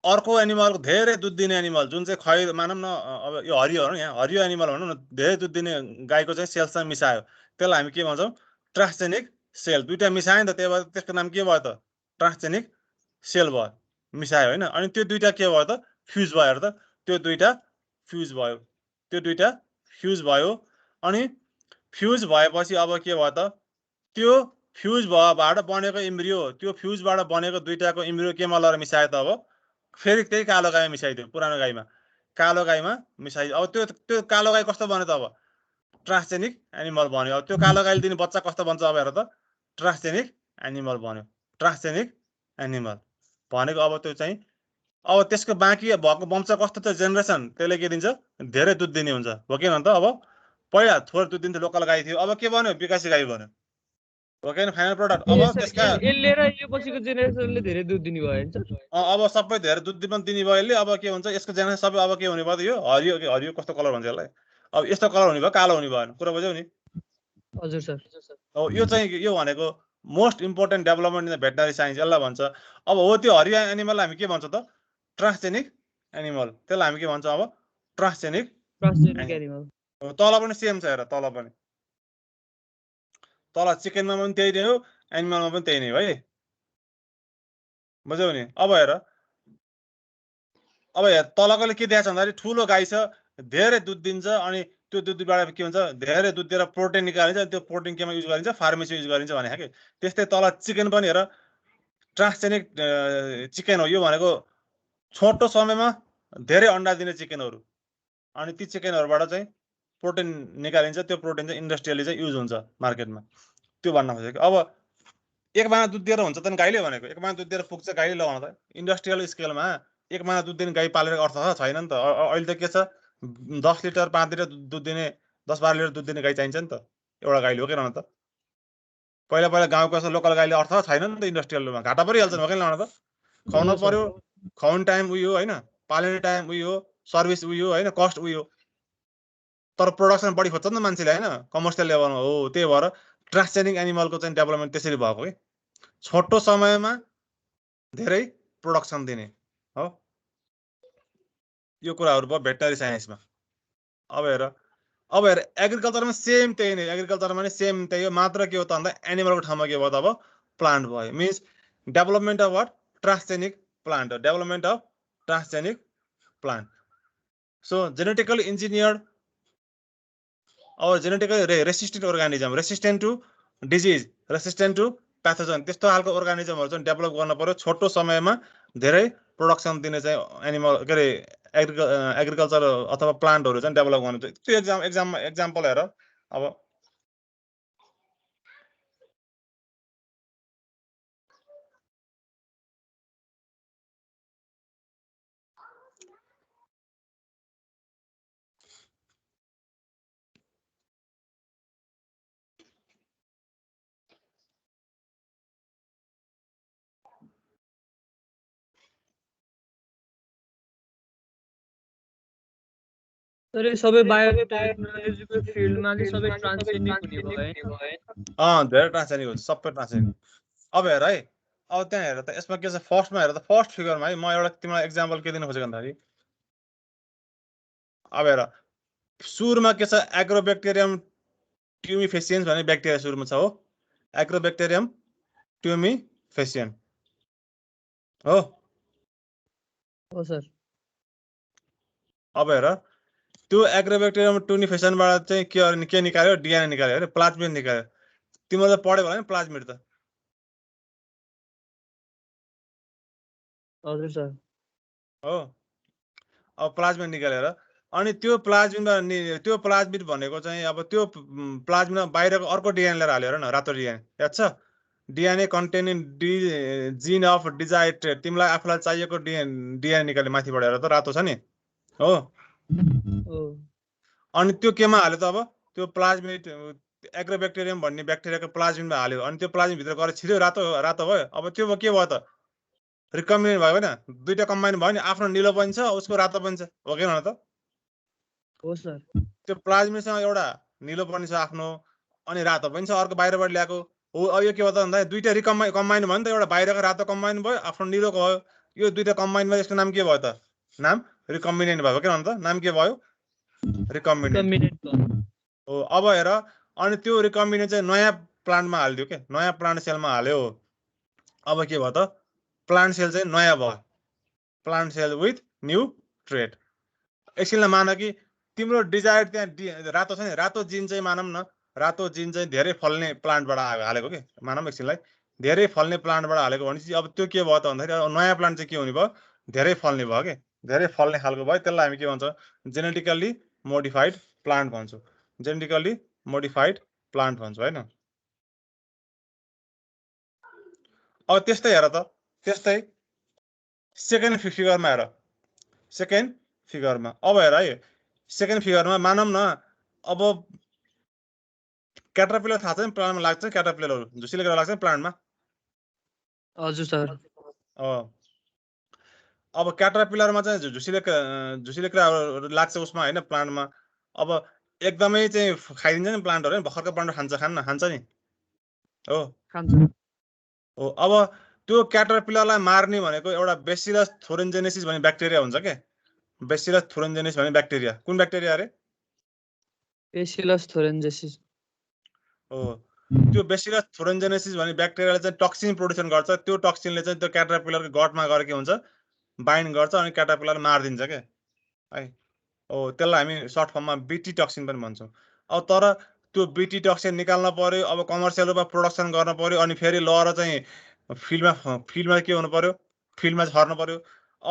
अर्को एनिमल धेरै दुध दिने एनिमल जुन चाहिँ खै मानौँ न, अब यो हरियो हो यहाँ, हरियो एनिमल भनौँ न, धेरै दुध दिने गाईको चाहिँ सेल्ससँग मिसायो, त्यसलाई हामी के भन्छौँ, ट्रान्सजेनिक सेल। दुईटा मिसायो नि त, त्यही भएर त्यसको नाम के भयो त, ट्रान्सजेनिक सेल भयो, मिसायो होइन। अनि त्यो दुईटा के भयो त, फ्युज भयो। हेर त त्यो दुईटा फ्युज भयो, त्यो दुईटा फ्युज भयो। अनि फ्युज भएपछि अब के भयो त, त्यो फ्युज भएबाट बनेको इम्ब्रियो, त्यो फ्युजबाट बनेको दुईटाको इम्ब्रियो केमा लगेर मिसायो त, अब फेरि त्यही कालो गाईमा मिसाइदियो, पुरानो गाईमा, कालो गाईमा मिसाइदियो। अब त्यो कालो गाई कस्तो बन्यो त, अब ट्रान्सजेनिक एनिमल बन्यो। अब त्यो कालो गाईले दिने बच्चा कस्तो बन्छ, अब हेर त ट्रान्सजेनिक एनिमल बन्यो, ट्रान्सजेनिक एनिमल भनेको। अब त्यो चाहिँ अब त्यसको बाँकी भएको वंश कस्तो छ, जेनेरेसन, त्यसले के दिन्छ, धेरै दुध दिने हुन्छ, हो कि त। अब पहिला थोरै दुध दिन्थ्यो, लोकल गाई थियो, अब के बन्यो, विकासी गाई बन्यो, हो कि फाइनल प्रोडक्ट। अब त्यसका
यसले र यो पछिको जेनेरेसनले धेरै दुध दिने भयो नि सर।
अब सबै धेरै दुध पनि दिने भयो यसले। अब के हुन्छ, यसको जेनेरेसन सबै अब के हुने भयो त, यो हरियो कस्तो कलर भन्छ यसलाई, अब यस्तो कलर हुने भयो, कालो हुने भएन, कुरा बुझ्यौ नि।
हजुर सर।
अब यो चाहिँ यो भनेको most important development in the veterinary science, यसलाई भन्छ। अब हो त्यो हरियो एनिमललाई हामी के भन्छ त, ट्रान्सजेनिक एनिमल, त्यसलाई हामी के भन्छ, अब ट्रान्सजेनिक
एनिमल।
तल पनि सेम छ हेर, तल पनि, तल चिकनमा पनि त्यही नै हो, एनिमलमा पनि त्यही नै हो है, बुझ्यौ नि। अब हेर तलकोले के दिएको छ भन्दाखेरि ठुलो गाई छ, धेरै दुध दिन्छ, अनि त्यो दुधबाट के हुन्छ, धेरै दुध दिएर प्रोटिन निकालिन्छ, त्यो प्रोटिन केमा युज गरिन्छ, फार्मेसी युज गरिन्छ भने कि। त्यस्तै तल चिकन पनि हेर, ट्रान्सजेनिक चिकन हो यो भनेको, छोटो समयमा धेरै अन्डा दिने चिकनहरू, अनि ती चिकनहरूबाट चाहिँ प्रोटिन निकालिन्छ, त्यो प्रोटिन चाहिँ इन्डस्ट्रियली चाहिँ युज हुन्छ मार्केटमा, त्यो भन्न खोजेको। अब एक महिना दुध दिएर हुन्छ त गाईले भनेको, एक महिना दुध दिएर पुग्छ गाईले लगाउन त, इन्डस्ट्रियल स्केलमा एक महिना दुध दिने गाई पालेर अर्थ छैन नि त। अहिले त के छ, 10 लिटर 5 लिटर दुध दिने, 10-12 लिटर दुध दिने गाई चाहिन्छ नि त एउटा गाईले, हो कि त। पहिला गाउँको लोकल गाईले अर्थ छैन नि त, इन्डस्ट्रियलमा घाटा परिहाल्छ, हो कि त, खुवाउनु पर्यो, खुवाउने टाइम उयो होइन, पाल्ने टाइम उयो, सर्भिस उयो होइन, कस्ट उयो, तर प्रोडक्सन बढी खोज्छ नि त मान्छेले होइन, कमर्सियल लेभलमा हो। त्यही भएर ट्रान्सजेनिक एनिमलको चाहिँ डेभलपमेन्ट त्यसरी भएको कि छोटो समयमा धेरै प्रोडक्सन दिने हो यो कुराहरु भयो भेटनरी साइन्समा अब हेर एग्रिकल्चरमा सेम त्यही नै एग्रिकल्चरमा नि सेम त्यही हो मात्र के हो त भन्दा एनिमलको ठाउँमा के भयो त अब प्लान्ट भयो means development of what transgenic plant हो development of transgenic plant so genetically engineered or genetically resistant organism resistant to disease resistant to pathogen त्यस्तो खालको अर्गानिजमहरु चाहिँ डेभलप गर्न पर्यो छोटो समयमा धेरै प्रोडक्सन दिने चाहिँ एनिमल के रे एग्रिकल्चर अथवा प्लान्टहरु चाहिँ डेभलप गर्नु त्यो एक्जाम्पल हेर अब
तर यो सबै बायोटेक्नोलोजीको फिल्डमा चाहिँ सबै ट्रान्सजेनिक हुने भयो हैन
धेरै ट्रान्सजेनिक हुन्छ सबै ट्रान्सजेनिक अब हेर है अब त्यहाँ हेर त यसमा के छ फर्स्टमा हेर त फर्स्ट फिगरमा है म एउटा तिमीलाई एक्जाम्पल के दिन खोजेको भन्दाखेरि अब हेर सुरुमा के छ एग्रोब्याक्टेरियम ट्युमिफेसियन्स भन्ने ब्याक्टेरिया सुरुमा छ हो एग्रोब्याक्टेरियम ट्युमिफेसियन हो
हो सर
अब हेर त्यो एग्रोब्याक्टेरियम ट्युमिफेसियनबाट चाहिँ के निकाल्यो डिएनए निकाल्यो अरे प्लाज्मिड निकाल्यो तिमीले पढ्यौ होला नि प्लाज्मिड त
हजुर सर
हो अब प्लाज्मिड निकालेर अनि त्यो प्लाज्मिड भनेको चाहिँ अब त्यो प्लाज्मिड बाहिरको अर्को डिएनए लिएर हाल्यो न रातो डिएनए याद छ डिएनए कन्टेनिङ जिन अफ डिजायर्ड ट्रेट तिमीलाई आफूलाई चाहिएको डिएनए निकाल्यो माथिबाट हेर त रातो छ नि हो अनि त्यो केमा हाल्यो त अब त्यो प्लाज्मिड एग्रोब्याक्टेरियम भन्ने ब्याक्टेरियाको प्लाज्मिडमा हाल्यो अनि त्यो प्लाज्मिड भित्र गएर छिर्यो रातो भयो अब त्यो के भयो त रिकम्बिनेन्ट भयो हैन दुईटा कम्बाइन भयो नि आफ्नो निलो पनि छ उसको रातो पनि छ हो कि त
हो सर
त्यो प्लाज्मिडसँग एउटा निलो पनि छ आफ्नो अनि रातो पनि छ अर्को बाहिरबाट ल्याएको हो यो के भयो त भन्दा दुईटा कम्बाइन भयो नि त एउटा बाहिरको रातो कम्बाइन भयो आफ्नो निलोको भयो यो दुईटा कम्बाइनमा यसको नाम के भयो त नाम रिकम्बिनेन्ट भयो के त नाम के भयो रिकम्बिनेन्ट हो अब हेर अनि त्यो रिकम्बिनेन्ट चाहिँ नयाँ प्लान्टमा हाल्दियो के नयाँ प्लान्ट सेलमा हाल्यो अब के भयो त प्लान्ट सेल चाहिँ नयाँ भयो plant cell with new trait एकछिनलाई मान कि तिम्रो डिजायर त्यहाँ रातो छ नि रातो जिन चाहिँ मानौँ न रातो जिन चाहिँ धेरै फल्ने प्लान्टबाट हालेको के मानौँ एकछिनलाई धेरै फल्ने प्लान्टबाट हालेको भनेपछि अब त्यो के भयो त भन्दाखेरि नयाँ प्लान्ट चाहिँ के हुने भयो धेरै फल्ने भयो के धेरै फल्ने खालको भयो त्यसलाई हामी के भन्छ जेनेटिकल्ली मोडिफाइड प्लान्ट भन्छौँ जेनेटिकल्ली मोडिफाइड प्लान्ट भन्छौँ हैन अब त्यस्तै हेर त त्यस्तै सेकेन्ड फिगरमा हेर सेकेन्ड फिगरमा अब हेर है सेकेन्ड फिगरमा मानौँ न अब क्याटरपिलर थाहा छ नि प्लान्टमा लाग्छ क्याटरपिलरहरु झुसीले गरेर लाग्छ नि प्लान्टमा
हजुर सर
अब क्याटरपिलरमा चाहिँ झुसीले लाग्छ उसमा हैन प्लान्टमा अब एकदमै चाहिँ खाइदिन्छ नि प्लान्टहरु भर्खरको प्लान्ट खान्छ नि हो
खान्छ
हो अब त्यो क्याटरपिलरलाई मार्ने भनेको एउटा बेसिलस थोरेन्जेनेसिस भन्ने ब्याक्टेरिया हुन्छ के बेसिलस थोरेन्जेनेसिस भन्ने ब्याक्टेरिया कुन ब्याक्टेरिया अरे
बेसिलस थोरेन्जेसिस
हो त्यो बेसिलस थोरेन्जेनेसिस भन्ने ब्याक्टेरियाले चाहिँ टक्सिन प्रोड्युसन गर्छ त्यो टक्सिनले चाहिँ त्यो क्याटरपिलरको गटमा गएर के हुन्छ बाइन्ड गर्छ अनि क्याटरपिलर मार्दिन्छ के है हो त्यसलाई हामी सर्ट फर्ममा बीटी टक्सिन पनि भन्छौँ अब तर त्यो बीटी टक्सिन निकाल्न पर्यो अब कमर्सियल रूपमा प्रोडक्सन गर्न पर्यो अनि फेरि लएर चाहिँ फिल्डमा के हुनु पर्यो फिल्डमा छर्नु पर्यो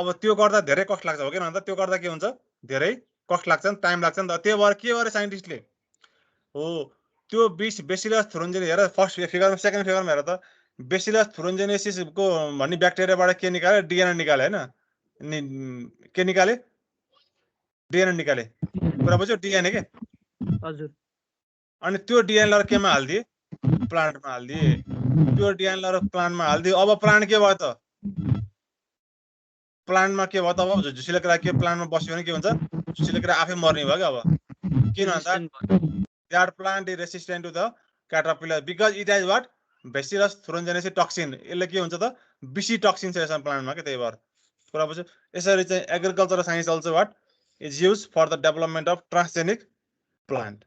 अब त्यो गर्दा धेरै कस्ट लाग्छ हो किन भन्दा त्यो गर्दा के हुन्छ धेरै कस्ट लाग्छ नि टाइम लाग्छ नि त त्यही भएर के गरे साइन्टिस्टले हो त्यो बेसिलस थोरेन्जेनेसिस हेर फर्स्ट फिगरमा सेकेन्ड फिगरमा हेर त बेसिलस थोरेन्जेनेसिसको भन्ने ब्याक्टेरियाबाट के निकाल्यो डिएनए निकाल्यो हैन के निकाले डिएनए निकाले कुरा बुझ्यो डिएनए के
हजुर
अनि त्यो डिएनए लर केमा हाल्दिए प्लान्टमा हाल्दिए त्यो डिएनए लर प्लान्टमा हाल्दिए अब प्लान्ट के भयो त प्लान्टमा के भयो त अब झुसीले कुरा के प्लान्टमा बस्यो भने के हुन्छ झुसीले कुरा आफै मर्ने भयो के अब किन भन्दा that plant is resistant to the caterpillar because it has what bacillus thuringiensis toxin यसले के हुन्छ त बिसी टक्सिन छ यसमा प्लान्टमा के त्यही भएर कुरा बुझ्यो यसरी चाहिँ agriculture science also what is used for the development of transgenic plant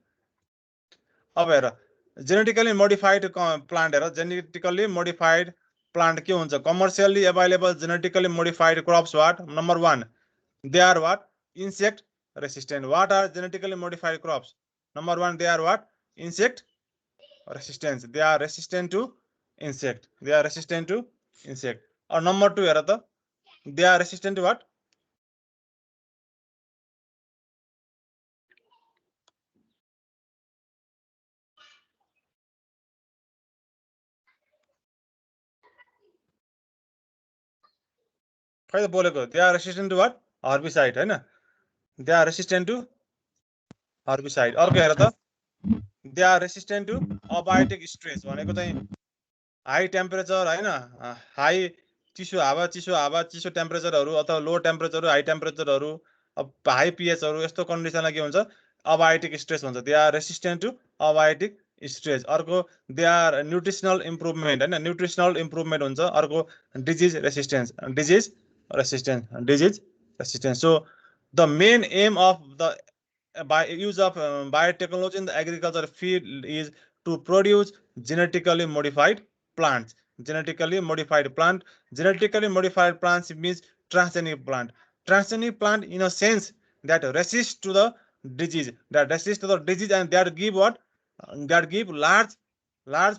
अब हेर जेनेटिकली मोडिफाइड प्लान्ट हेर जेनेटिकली मोडिफाइड प्लान्ट के हुन्छ commercially available genetically modified crops what number 1 they are what insect resistant what are genetically modified crops number 1 they are what insect resistance they are resistant to insect or number 2 हेर त they are resistant to what खै त बोलेको they are resistant to what herbicide हैन they are resistant to herbicide अर्को हेर त they are resistant to abiotic stress भनेको चाहिँ हाई टेम्परेचर हैन हाई चिसो हावा चिसो टेम्परेचरहरु अथवा लो टेम्परेचर हाई टेम्परेचरहरु हाई पीएचहरु यस्तो कन्डिसनलाई के हुन्छ अबायोटिक स्ट्रेस भन्छ they are resistant to abiotic stress अर्को दे आर न्युट्रिसनल इम्प्रुभमेन्ट हैन न्युट्रिसनल इम्प्रुभमेन्ट हुन्छ अर्को disease resistance so the main aim of the use of biotechnology in the agriculture field is to produce genetically modified plants genetically modified plants means transgenic plant in a sense that resist to the disease and that give what that give large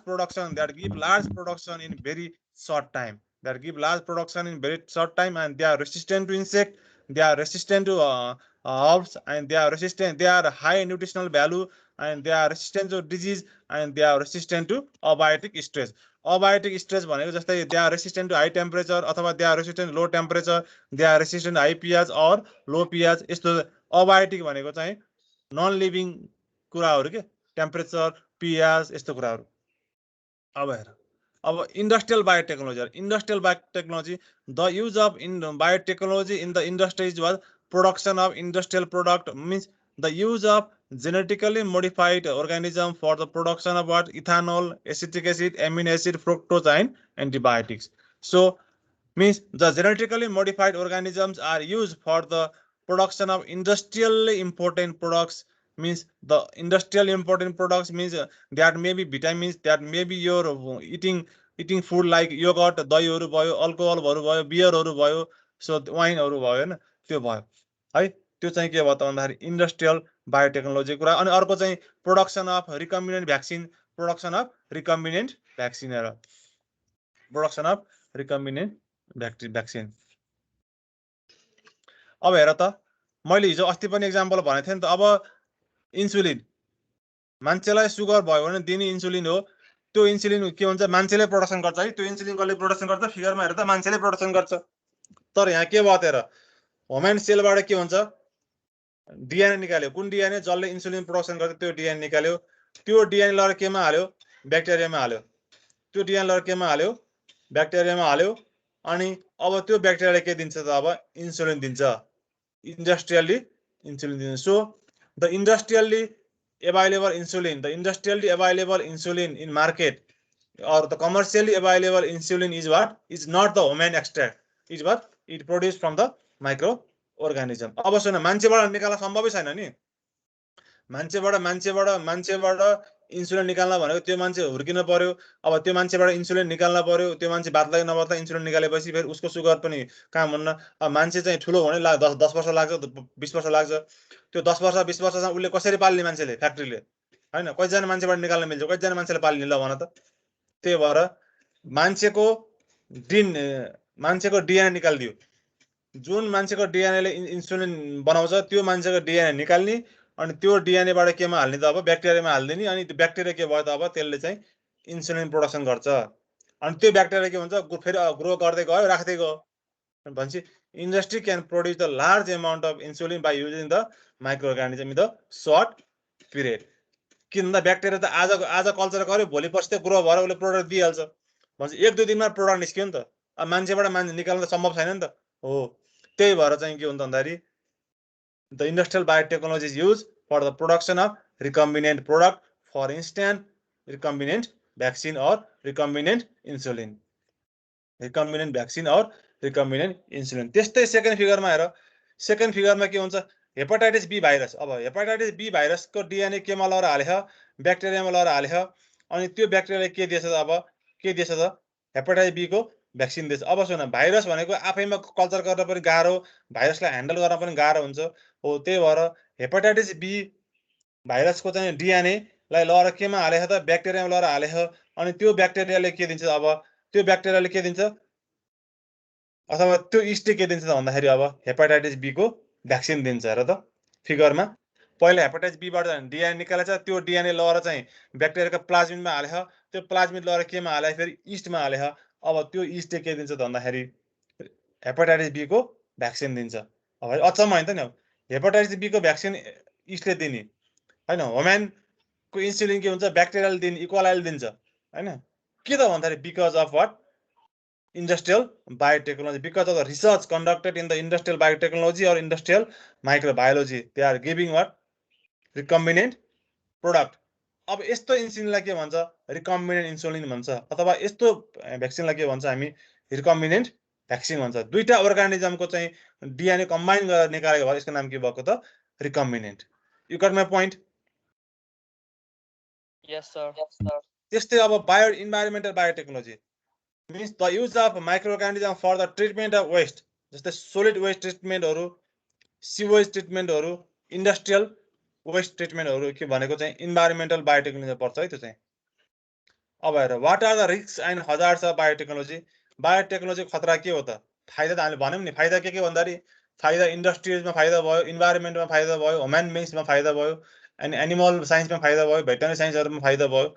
production in very short time and they are resistant to insect they are resistant to herbs and they are resistant they are high nutritional value and they are resistant to disease and they are resistant to abiotic stress भनेको जस्तै they are resistant to high temperature अथवा they are resistant to low temperature they are resistant to high pH or low pH यस्तो abiotic भनेको चाहिँ नन लिभिङ कुराहरु के टेम्परेचर pH यस्तो कुराहरु अब हेर अब industrial biotechnology the use of biotechnology in the industries was production of industrial product means the use of genetically modified organism for the production of what ethanol acetic acid amino acid fructose and antibiotics so means the genetically modified organisms are used for the production of industrially important products means the industrial important products means that may be vitamins that may be your eating food like yogurt दहीहरु भयो अल्कोहलहरु भयो बियरहरु भयो सो वाइनहरु भयो हैन त्यो भयो है त्यो चाहिँ के भयो त भन्दाखेरि इन्डस्ट्रियल बायोटेक्नोलोजी कुरा अनि अर्को चाहिँ प्रोडक्सन अफ रिकम्बिनेन्ट भ्याक्सिन हेर प्रोडक्सन अफ रिकम्बिनेन्ट भ्याक्सिन अब हेर त मैले हिजो अस्ति पनि एक्जाम्पल भनेको थिएँ नि त अब इन्सुलिन मान्छेलाई सुगर भयो भने दिने इन्सुलिन हो त्यो इन्सुलिन के हुन्छ मान्छेले प्रोडक्सन गर्छ है त्यो इन्सुलिन कसले प्रोडक्सन गर्छ फिगरमा हेर त मान्छेले प्रोडक्सन गर्छ तर यहाँ के भयो त हेर ह्युमन सेलबाट के हुन्छ डीएनए निकाल्यो कुन डीएनए जसले इन्सुलिन प्रोडक्सन गर्छ त्यो डीएनए निकाल्यो त्यो डीएनए लएर केमा हाल्यो ब्याक्टेरियामा हाल्यो त्यो डीएनए लएर केमा हाल्यो ब्याक्टेरियामा हाल्यो अनि अब त्यो ब्याक्टेरियाले के दिन्छ त अब इन्सुलिन दिन्छ इन्डस्ट्रियली इन्सुलिन दिन्छ so the industrially available insulin in market or the commercially available insulin is what is not the human extract is what it produced from the microorganism अब सुन मान्छेबाट निकाल्न सम्भवै छैन नि मान्छेबाट इन्सुलिन निकाल्न भनेको त्यो मान्छे हुर्किन पर्यो अब त्यो मान्छेबाट इन्सुलिन निकाल्न पर्यो त्यो मान्छे बातलाई नबर्दा इन्सुलिन निकालेपछि फेरि उसको सुगर पनि काम हुन्न अब मान्छे चाहिँ ठुलो हुने 10 वर्ष लाग्छ 20 वर्ष लाग्छ त्यो 10 वर्ष 20 वर्षसम्म उले कसरी पाल्ने मान्छेले फ्याक्ट्रीले हैन कतिजना मान्छेबाट निकाल्न मिल्छ कतिजना मान्छेले पाल्ने ल भन त त्यही भएर मान्छेको डीएनए निकाल्दियो जुन मान्छेको डीएनए ले इन्सुलिन बनाउँछ त्यो मान्छेको डीएनए निकाल्ने अनि त्यो डीएनए बाट केमा हाल्ने त अब ब्याक्टेरियामा हाल्दिने अनि त्यो ब्याक्टेरिया के भयो त अब त्यसले चाहिँ इन्सुलिन प्रोडक्सन गर्छ अनि त्यो ब्याक्टेरिया के हुन्छ फेरि ग्रो गर्दै गयो राख्दै गयो भनेपछि industry can produce the large amount of insulin by using the microorganism in the short period किन द ब्याक्टेरिया त आज कल्चर गर्यो भोलि पर्सि ग्रो भएर उले प्रोडक्ट दिइहाल्छ भन्छ एक दुई दिनमा प्रोडक्ट निस्क्यो नि त अब मान्छेबाट मान्छे निकाल्न त सम्भव छैन नि त हो त्यही भएर चाहिँ के हुन्छ भन्दाखेरि the industrial biotechnology is used for the production of recombinant product for instance recombinant vaccine or recombinant insulin. Recombinant vaccine or recombinant insulin. त्यस्तै सेकेन्ड फिगरमा हेर, सेकेन्ड फिगरमा के हुन्छ, हेपाटाइटिस बी भाइरस. अब हेपाटाइटिस बी भाइरसको डिएनए केमा लगाएर हालेछ, ब्याक्टेरियामा लगाएर हालेछ, अनि त्यो ब्याक्टेरियाले के दिएछ त, अब के दिएछ त, हेपाटाइटिस बी को भ्याक्सिन दिएछ. अब सुन, भाइरस भनेको आफैमा कल्चर गर्न पनि गाह्रो, भाइरसलाई ह्यान्डल गर्न पनि गाह्रो हुन्छ. हो त्यही भएर हेपाटाइटिस बी भाइरसको चाहिँ डिएनए लाई लगाएर केमा हालेछ त, ब्याक्टेरियामा लगाएर हालेछ, अनि त्यो ब्याक्टेरियाले के दिन्छ, अब त्यो ब्याक्टेरियाले के दिन्छ, अथवा त्यो इस्टले के दिन्छ त भन्दाखेरि अब हेपाटाइटिस बी को भ्याक्सिन दिन्छ. हेर त फिगरमा, पहिला हेपाटाइटिस बीबाट डिएनए निकालेछ, त्यो डिएनए लगाएर चाहिँ ब्याक्टेरियाको प्लाज्मिडमा हालेछ, त्यो प्लाज्मिड लगाएर केमा हालेछ, फेरि इस्टमा हालेछ. अब त्यो इस्टले के दिन्छ त भन्दाखेरि हेपाटाइटिस बी को भ्याक्सिन दिन्छ. अब अचम्म होइन त नि, हेपाटाइटिस बी को भ्याक्सिन इस्टले दिने होइन, ह्युमनको इन्सुलिन के हुन्छ, ब्याक्टेरियल दिने, इक्वालाइल दिन्छ होइन. के त भन्दाखेरि because of what, industrial biotechnology, because of the research conducted in the industrial biotechnology or industrial microbiology, they are giving what, recombinant product. अब यस्तो इन्सुलिनलाई के भन्छ, रिकम्बिनेन्ट इन्सुलिन भन्छ, अथवा यस्तो भ्याक्सिनलाई के भन्छ हामी, रिकम्बिनेन्ट भ्याक्सिन भन्छ. दुईटा अर्गानिजमको चाहिँ डिएनए कम्बाइन गरेर निकालेको भएर यसको नाम के भएको त, recombinant. You got my point?
Yes sir.
त्यस्तै अब bio environmental biotechnology means the use of microorganism for the treatment of waste, जस्तै solid waste ट्रिटमेन्टहरु, sewage ट्रिटमेन्टहरु, industrial waste ट्रिटमेन्टहरु के भनेको चाहिँ इन्भाइरोमेन्टल बायोटेक्नोलोजी पर्छ है त्यो चाहिँ. अब हेर, what are the risks and hazards of biotechnology? Biotechnology खतरा के हो त? फाइदा त हामीले भन्यौं नि, फाइदा के भन्दाखेरि फाइदा इन्डस्ट्रिजमा फाइदा भयो, इन्भाइरोमेन्टमा फाइदा भयो, ह्युमन बिङ्समा फाइदा भयो, अनि एनिमल साइन्समा फाइदा भयो, भेटरनरी साइन्सहरुमा फाइदा भयो.